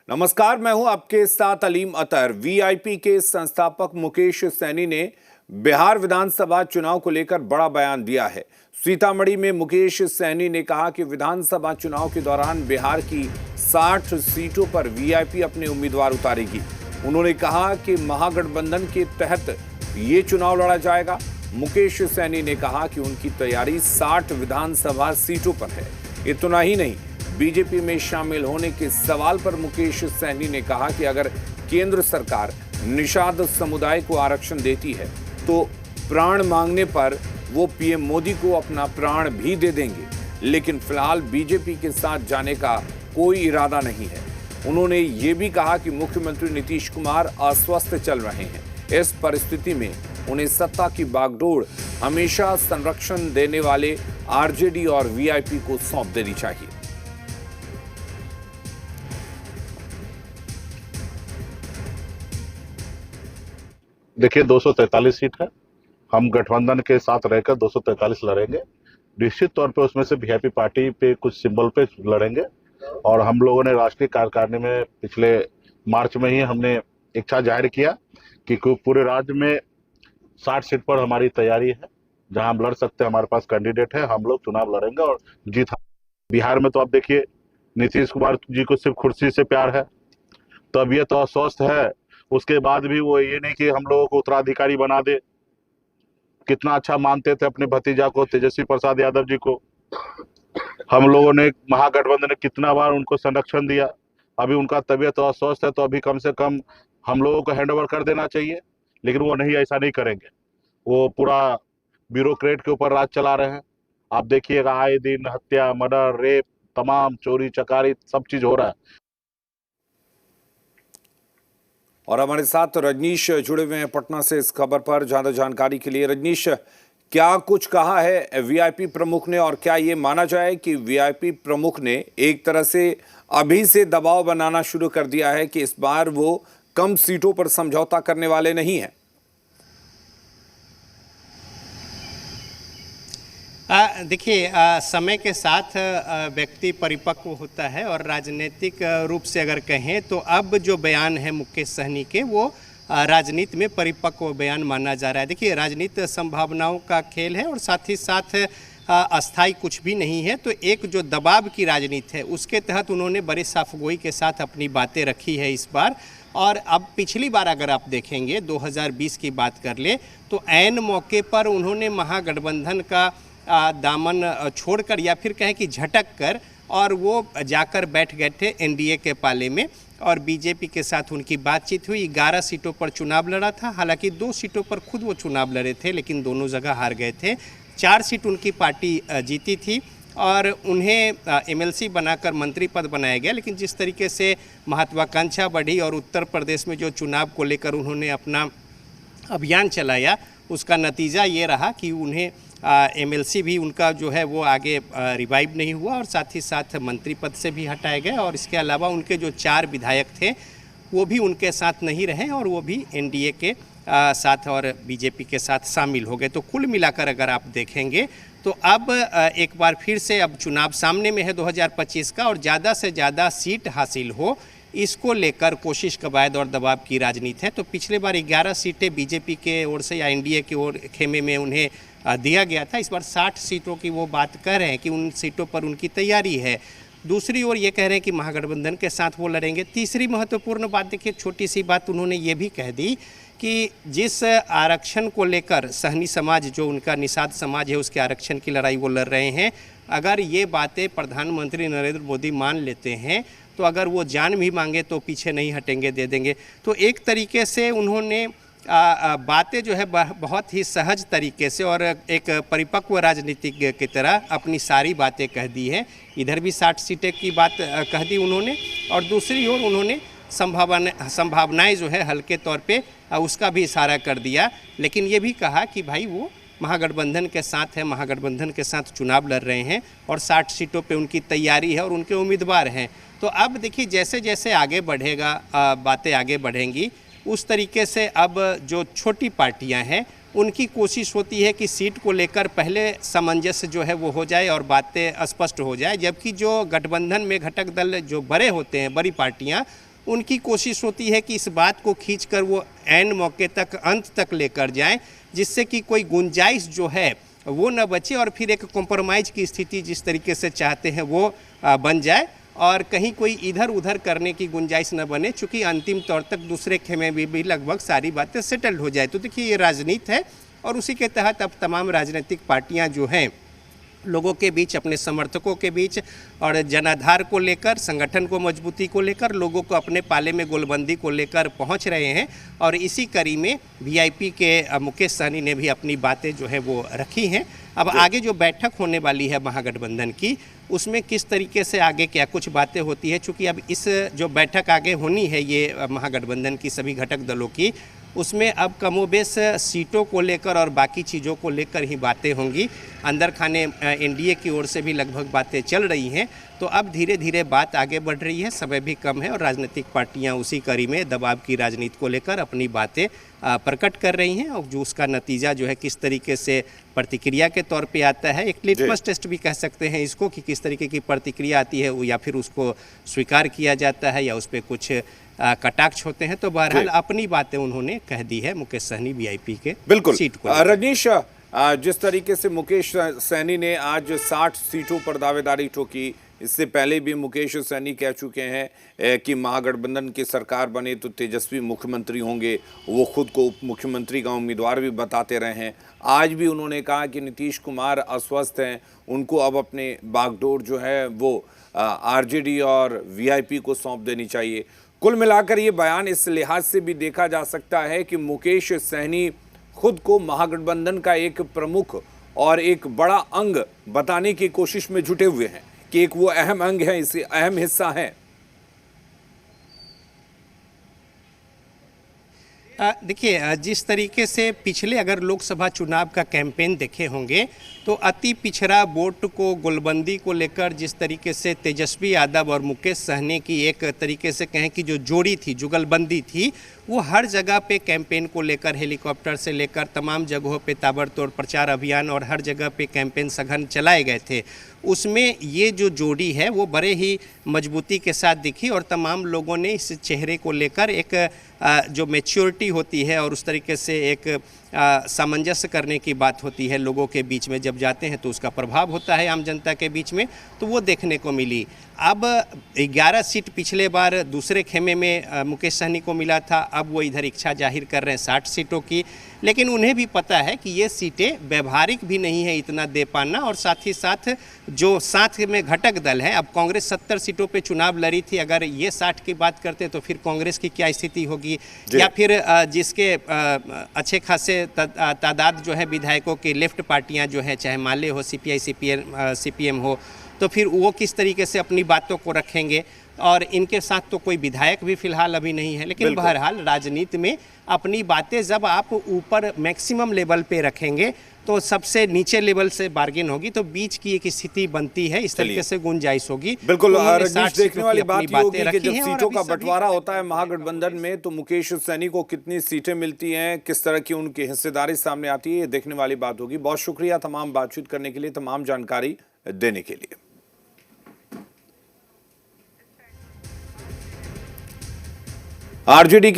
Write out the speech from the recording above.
नमस्कार, मैं हूं आपके साथ अलीम अतर। वीआईपी के संस्थापक मुकेश सैनी ने बिहार विधानसभा चुनाव को लेकर बड़ा बयान दिया है। सीतामढ़ी में मुकेश सैनी ने कहा कि विधानसभा चुनाव के दौरान बिहार की 60 सीटों पर वीआईपी अपने उम्मीदवार उतारेगी। उन्होंने कहा कि महागठबंधन के तहत ये चुनाव लड़ा जाएगा। मुकेश सैनी ने कहा कि उनकी तैयारी 60 विधानसभा सीटों पर है। इतना ही नहीं, बीजेपी में शामिल होने के सवाल पर मुकेश सैनी ने कहा कि अगर केंद्र सरकार निषाद समुदाय को आरक्षण देती है तो प्राण मांगने पर वो पीएम मोदी को अपना प्राण भी दे देंगे, लेकिन फिलहाल बीजेपी के साथ जाने का कोई इरादा नहीं है। उन्होंने ये भी कहा कि मुख्यमंत्री नीतीश कुमार अस्वस्थ चल रहे हैं। इस परिस्थिति में उन्हें सत्ता की बागडोर हमेशा संरक्षण देने वाले आरजेडी और वीआईपी को सौंप देनी चाहिए। देखिए 243 सीट है। हम गठबंधन के साथ रहकर 243 लड़ेंगे। निश्चित तौर पे उसमें से वीआईपी पार्टी पे कुछ सिंबल पे लड़ेंगे। और हम लोगों ने राष्ट्रीय कार्यकारिणी में पिछले मार्च में ही हमने इच्छा जाहिर किया कि पूरे राज्य में 60 सीट पर हमारी तैयारी है, जहां हम लड़ सकते हैं। हमारे पास कैंडिडेट है, हम लोग चुनाव लड़ेंगे और जीत। बिहार में तो आप देखिए, नीतीश कुमार जी को सिर्फ कुर्सी से प्यार है, तबीयत तो अस्वस्थ है, उसके बाद भी वो ये नहीं कि हम लोगों को उत्तराधिकारी बना दे। कितना अच्छा मानते थे अपने भतीजा को, तेजस्वी प्रसाद यादव जी को। हम लोगों ने, महागठबंधन ने कितना बार उनको संरक्षण दिया। अभी उनका तबीयत तो अस्वस्थ है, तो अभी कम से कम हम लोगों को हैंड ओवर कर देना चाहिए, लेकिन वो नहीं, ऐसा नहीं करेंगे। वो पूरा ब्यूरोक्रेट के ऊपर राज चला रहे हैं। आप देखिएगा, आए दिन हत्या, मर्डर, रेप, तमाम चोरी चकारी सब चीज हो रहा है। और हमारे साथ रजनीश जुड़े हुए हैं पटना से इस खबर पर ज्यादा जानकारी के लिए। रजनीश, क्या कुछ कहा है वीआईपी प्रमुख ने, और क्या ये माना जाए कि वीआईपी प्रमुख ने एक तरह से अभी से दबाव बनाना शुरू कर दिया है कि इस बार वो कम सीटों पर समझौता करने वाले नहीं हैं? देखिए, समय के साथ व्यक्ति परिपक्व होता है और राजनीतिक रूप से अगर कहें तो अब जो बयान है मुकेश सहनी के, वो राजनीति में परिपक्व बयान माना जा रहा है। देखिए, राजनीति संभावनाओं का खेल है और साथ ही साथ अस्थाई कुछ भी नहीं है। तो एक जो दबाव की राजनीति है, उसके तहत उन्होंने बड़े साफगोई के साथ अपनी बातें रखी है इस बार। और अब पिछली बार अगर आप देखेंगे, 2020 की बात कर ले, तो ऐन मौके पर उन्होंने महागठबंधन का दामन छोड़कर, या फिर कहें कि झटक कर, और वो जाकर बैठ गए थे एनडीए के पाले में, और बीजेपी के साथ उनकी बातचीत हुई। 11 सीटों पर चुनाव लड़ा था। हालांकि 2 सीटों पर खुद वो चुनाव लड़े थे, लेकिन दोनों जगह हार गए थे। 4 सीट उनकी पार्टी जीती थी और उन्हें एमएलसी बनाकर मंत्री पद बनाया गया। लेकिन जिस तरीके से महत्वाकांक्षा बढ़ी और उत्तर प्रदेश में जो चुनाव को लेकर उन्होंने अपना अभियान चलाया, उसका नतीजा ये रहा कि उन्हें एमएलसी भी उनका जो है वो आगे रिवाइव नहीं हुआ, और साथ ही साथ मंत्री पद से भी हटाए गए। और इसके अलावा उनके जो 4 विधायक थे वो भी उनके साथ नहीं रहे, और वो भी एनडीए के साथ और बीजेपी के साथ शामिल हो गए। तो कुल मिलाकर अगर आप देखेंगे तो अब एक बार फिर से अब चुनाव सामने में है 2025 का, और ज़्यादा से ज़्यादा सीट हासिल हो, इसको लेकर कोशिश, कवायद और दबाव की राजनीति है। तो पिछले बार 11 सीटें बीजेपी के ओर से या एनडीए की ओर खेमे में उन्हें दिया गया था। इस बार 60 सीटों की वो बात कर रहे हैं कि उन सीटों पर उनकी तैयारी है। दूसरी ओर ये कह रहे हैं कि महागठबंधन के साथ वो लड़ेंगे। तीसरी महत्वपूर्ण बात, देखिए, छोटी सी बात उन्होंने ये भी कह दी कि जिस आरक्षण को लेकर सहनी समाज, जो उनका निषाद समाज है, उसके आरक्षण की लड़ाई वो लड़ रहे हैं। अगर ये बातें प्रधानमंत्री नरेंद्र मोदी मान लेते हैं तो अगर वो जान भी मांगे तो पीछे नहीं हटेंगे, दे देंगे। तो एक तरीके से उन्होंने बातें जो है बहुत ही सहज तरीके से और एक परिपक्व राजनीतिज्ञ की तरह अपनी सारी बातें कह दी है। इधर भी 60 सीटें की बात कह दी उन्होंने, और दूसरी ओर उन्होंने संभावनाएं जो है हल्के तौर पे उसका भी इशारा कर दिया। लेकिन ये भी कहा कि भाई वो महागठबंधन के साथ है, महागठबंधन के साथ चुनाव लड़ रहे हैं, और 60 सीटों पे उनकी तैयारी है और उनके उम्मीदवार हैं। तो अब देखिए, जैसे जैसे आगे बढ़ेगा, बातें आगे बढ़ेंगी, उस तरीके से अब जो छोटी पार्टियां हैं उनकी कोशिश होती है कि सीट को लेकर पहले सामंजस्य जो है वो हो जाए और बातें स्पष्ट हो जाए, जबकि जो गठबंधन में घटक दल जो बड़े होते हैं, बड़ी पार्टियां, उनकी कोशिश होती है कि इस बात को खींचकर वो ऐन मौके तक अंत तक लेकर जाएं, जिससे कि कोई गुंजाइश जो है वो न बचे और फिर एक कॉम्प्रोमाइज़ की स्थिति जिस तरीके से चाहते हैं वो बन जाए और कहीं कोई इधर उधर करने की गुंजाइश न बने, चूँकि अंतिम तौर तक दूसरे खेमे में भी लगभग सारी बातें सेटल्ड हो जाए। तो देखिए ये राजनीति है और उसी के तहत अब तमाम राजनीतिक पार्टियां जो हैं लोगों के बीच, अपने समर्थकों के बीच और जनाधार को लेकर, संगठन को मजबूती को लेकर, लोगों को अपने पाले में गोलबंदी को लेकर पहुंच रहे हैं। और इसी कड़ी में वीआईपी के मुकेश सहनी ने भी अपनी बातें जो है वो रखी हैं। अब आगे जो बैठक होने वाली है महागठबंधन की, उसमें किस तरीके से आगे क्या कुछ बातें होती है, चूँकि अब इस जो बैठक आगे होनी है ये महागठबंधन की सभी घटक दलों की, उसमें अब कमोबेश सीटों को लेकर और बाकी चीज़ों को लेकर ही बातें होंगी। अंदर खाने एनडीए की ओर से भी लगभग बातें चल रही हैं। तो अब धीरे धीरे बात आगे बढ़ रही है, समय भी कम है और राजनीतिक पार्टियां उसी कड़ी में दबाव की राजनीति को लेकर अपनी बातें प्रकट कर रही हैं। और जो उसका नतीजा जो है किस तरीके से प्रतिक्रिया के तौर पे आता है, एक लिटमस टेस्ट भी कह सकते हैं इसको, कि किस तरीके की प्रतिक्रिया आती है, या फिर उसको स्वीकार किया जाता है या उस पर कुछ कटाक्ष होते हैं। तो बहरहाल अपनी बातें उन्होंने कह दी है मुकेश सहनी वीआईपी के बिल्कुल सीट को। रजनीश, जिस तरीके से मुकेश सहनी ने आज 60 सीटों पर दावेदारी ठोकी, इससे पहले भी मुकेश सहनी कह चुके हैं कि महागठबंधन की सरकार बने तो तेजस्वी मुख्यमंत्री होंगे। वो खुद को उप मुख्यमंत्री का उम्मीदवार भी बताते रहे हैं। आज भी उन्होंने कहा कि नीतीश कुमार अस्वस्थ हैं, उनको अब अपने बागडोर जो है वो आरजेडी और वीआईपी को सौंप देनी चाहिए। कुल मिलाकर ये बयान इस लिहाज से भी देखा जा सकता है कि मुकेश सहनी खुद को महागठबंधन का एक प्रमुख और एक बड़ा अंग बताने की कोशिश में जुटे हुए हैं कि एक वो अहम अंग है, इसे अहम हिस्सा है। देखिए, जिस तरीके से पिछले अगर लोकसभा चुनाव का कैंपेन देखे होंगे तो अति पिछड़ा वोट को, गोलबंदी को लेकर जिस तरीके से तेजस्वी यादव और मुकेश सहनी की एक तरीके से कहें कि जो जोड़ी थी, जुगलबंदी थी, वो हर जगह पे कैंपेन को लेकर, हेलीकॉप्टर से लेकर तमाम जगहों पे ताबड़तोड़ प्रचार अभियान और हर जगह पे कैंपेन सघन चलाए गए थे। उसमें ये जो जोड़ी है वो बड़े ही मजबूती के साथ दिखी और तमाम लोगों ने इस चेहरे को लेकर एक जो मैच्योरिटी होती है और उस तरीके से एक सामंजस्य करने की बात होती है लोगों के बीच में, जब जाते हैं तो उसका प्रभाव होता है आम जनता के बीच में, तो वो देखने को मिली। अब 11 सीट पिछले बार दूसरे खेमे में मुकेश सहनी को मिला था, अब वो इधर इच्छा जाहिर कर रहे हैं 60 सीटों की, लेकिन उन्हें भी पता है कि ये सीटें व्यवहारिक भी नहीं है इतना दे पाना। और साथ ही साथ जो साथ में घटक दल है, अब कांग्रेस 70 सीटों पे चुनाव लड़ी थी, अगर ये 60 की बात करते तो फिर कांग्रेस की क्या स्थिति होगी, या फिर जिसके अच्छे खासे तादाद जो है विधायकों की लेफ्ट पार्टियां जो है, चाहे माले हो, सीपीआई सीपीएम हो, तो फिर वो किस तरीके से अपनी बातों को रखेंगे। और इनके साथ तो कोई विधायक भी फिलहाल अभी नहीं है, लेकिन बहरहाल राजनीति में अपनी बातें जब आप ऊपर मैक्सिमम लेवल पे रखेंगे तो सबसे नीचे लेवल से बार्गेन होगी, तो बीच की एक स्थिति बनती है, इस तरीके से गुंजाइश होगी। बिल्कुल तो रजनीश, देखने वाली बात ये होगी कि जब सीटों का बंटवारा होता है महागठबंधन में तो मुकेश सहनी को कितनी सीटें मिलती हैं, किस तरह की उनकी हिस्सेदारी सामने आती है, ये देखने वाली बात होगी। बहुत शुक्रिया तमाम बातचीत करने के लिए, तमाम जानकारी देने के लिए। आरजेडी